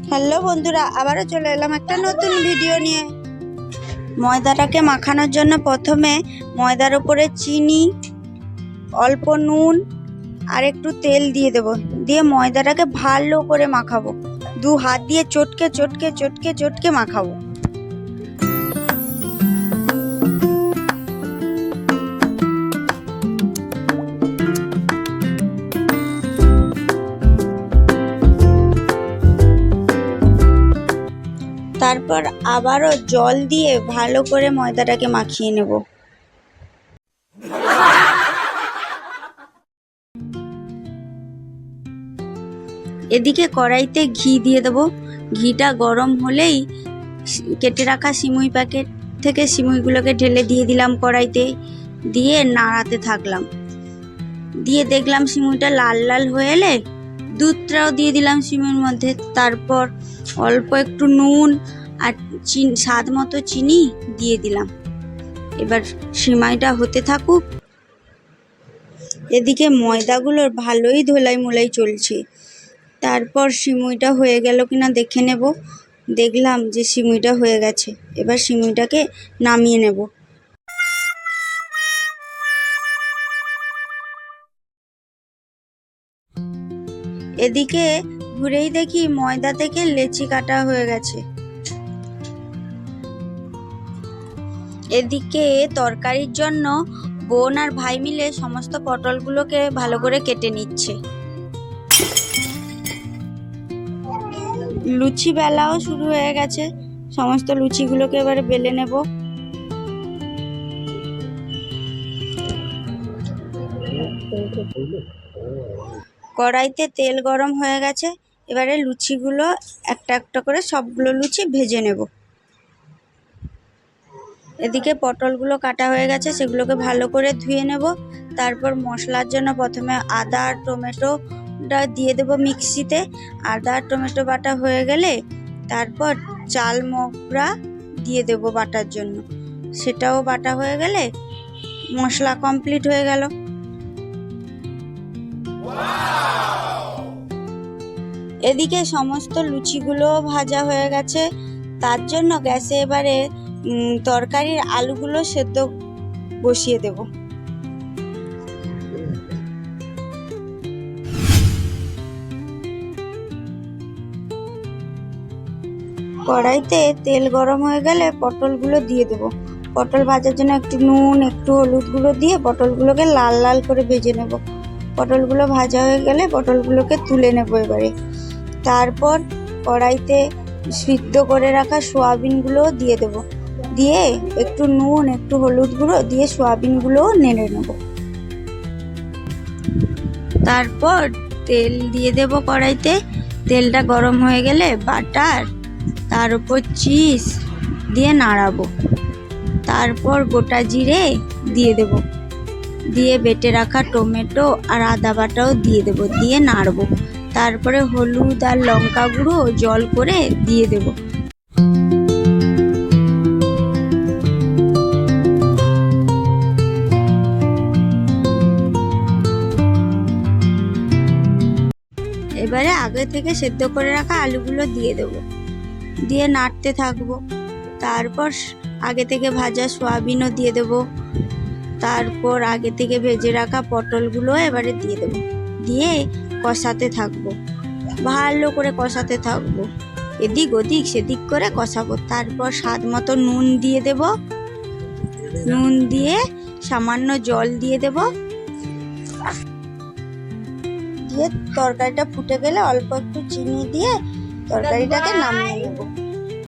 Hello বন্ধুরা, আবারও চলে এলাম একটা নতুন ভিডিও নিয়ে। ময়দাটাকে মাখানোর জন্য প্রথমে ময়দার উপরে চিনি, অল্প নুন আর একটু তেল দিয়ে দেব। দিয়ে ময়দাটাকে ভালো করে মাখাবো, দু হাত দিয়ে চটকে চটকে চটকে চটকে মাখাবো। তারপর আবারও জল দিয়ে ভালো করে ময়দাটাকে মাখিয়ে নেব। এদিকে কড়াইতে ঘি দিয়ে দেবো। ঘিটা গরম হলেই কেটে রাখা সিমুই প্যাকেট থেকে সিমুইগুলোকে ঢেলে দিয়ে দিলাম কড়াইতে, দিয়ে নাড়াতে থাকলাম। দিয়ে দেখলাম সিমুইটা লাল লাল হয়ে এলে দুধটাও দিয়ে দিলাম সিমুইর মধ্যে। তারপর অল্প একটু নুন আর স্বাদ মতো চিনি দিয়ে দিলাম। এবার সিমাইটা হতে থাকুক। এদিকে ময়দাগুলোর ভালোই ধোলাই মোলাই চলছে। তারপর সিমুইটা হয়ে গেল কিনা দেখে নেব। দেখলাম যে সিমুইটা হয়ে গেছে। এবার সিমুইটাকে নামিয়ে নেব। এদিকে ঘুরেই দেখি ময়দা থেকে লেচি কাটা হয়ে গেছে। এদিকে তরকারির জন্য বোন আর ভাই মিলে সমস্ত পটলগুলোকে ভালো করে কেটে নিচ্ছে। লুচি বেলাও শুরু হয়ে গেছে। সমস্ত লুচিগুলোকে এবারে বেলে নেব। কড়াইতে তেল গরম হয়ে গেছে। এবারে লুচিগুলো একটা একটা করে সবগুলো লুচি ভেজে নেব। এদিকে পটলগুলো কাটা হয়ে গেছে, সেগুলোকে ভালো করে ধুয়ে নেব। তারপর মশলার জন্য প্রথমে আদা আর টমেটোটা দিয়ে দেব মিক্সিতে। আদা আর টমেটো বাটা হয়ে গেলে তারপর চাল মগরা দিয়ে দেব বাটার জন্য। সেটাও বাটা হয়ে গেলে মশলা কমপ্লিট হয়ে গেল। এদিকে সমস্ত লুচিগুলো ভাজা হয়ে গেছে। তার জন্য গ্যাসে এবারে তরকারির আলুগুলো সেদ্ধ বসিয়ে দেব। কড়াইতে তেল গরম হয়ে গেলে পটলগুলো দিয়ে দেব। পটল ভাজার জন্য একটু নুন একটু হলুদ গুঁড়ো দিয়ে পটলগুলোকে লাল লাল করে ভেজে নেব। পটলগুলো ভাজা হয়ে গেলে পটলগুলোকে তুলে নেব এবারে। তারপর কড়াইতে সিদ্ধ করে রাখা সোয়াবিনগুলোও দিয়ে দেব। দিয়ে একটু নুন একটু হলুদ গুঁড়ো দিয়ে সোয়াবিনগুলোও নেড়ে নেব। তারপর তেল দিয়ে দেব কড়াইতে। তেলটা গরম হয়ে গেলে বাটার, তার উপর চিজ দিয়ে নাড়াবো। তারপর গোটা জিরে দিয়ে দেব। দিয়ে বেটে রাখা টমেটো আর আদা বাটাও দিয়ে দেব। দিয়ে নাড়বো। তারপরে হলুদ আর লঙ্কা গুঁড়ো জল করে দিয়ে দেব। এবারে আগে থেকে সেদ্ধ করে রাখা আলুগুলো দিয়ে দেব। দিয়ে নাড়তে থাকবো। তারপর আগে থেকে ভাজা সোয়াবিনও দিয়ে দেব। তারপর আগে থেকে ভেজে রাখা পটলগুলো এবারে দিয়ে দেব। দিয়ে কষাতে থাকবো, ভালো করে কষাতে থাকবো। এদিক ওদিক সেদিক করে কষাবো। তারপর স্বাদ মতো নুন দিয়ে দেব। নুন দিয়ে সামান্য জল দিয়ে দেব। দিয়ে তরকারিটা ফুটে গেলে অল্প একটু চিনি দিয়ে তরকারিটাকে নামিয়ে নেব।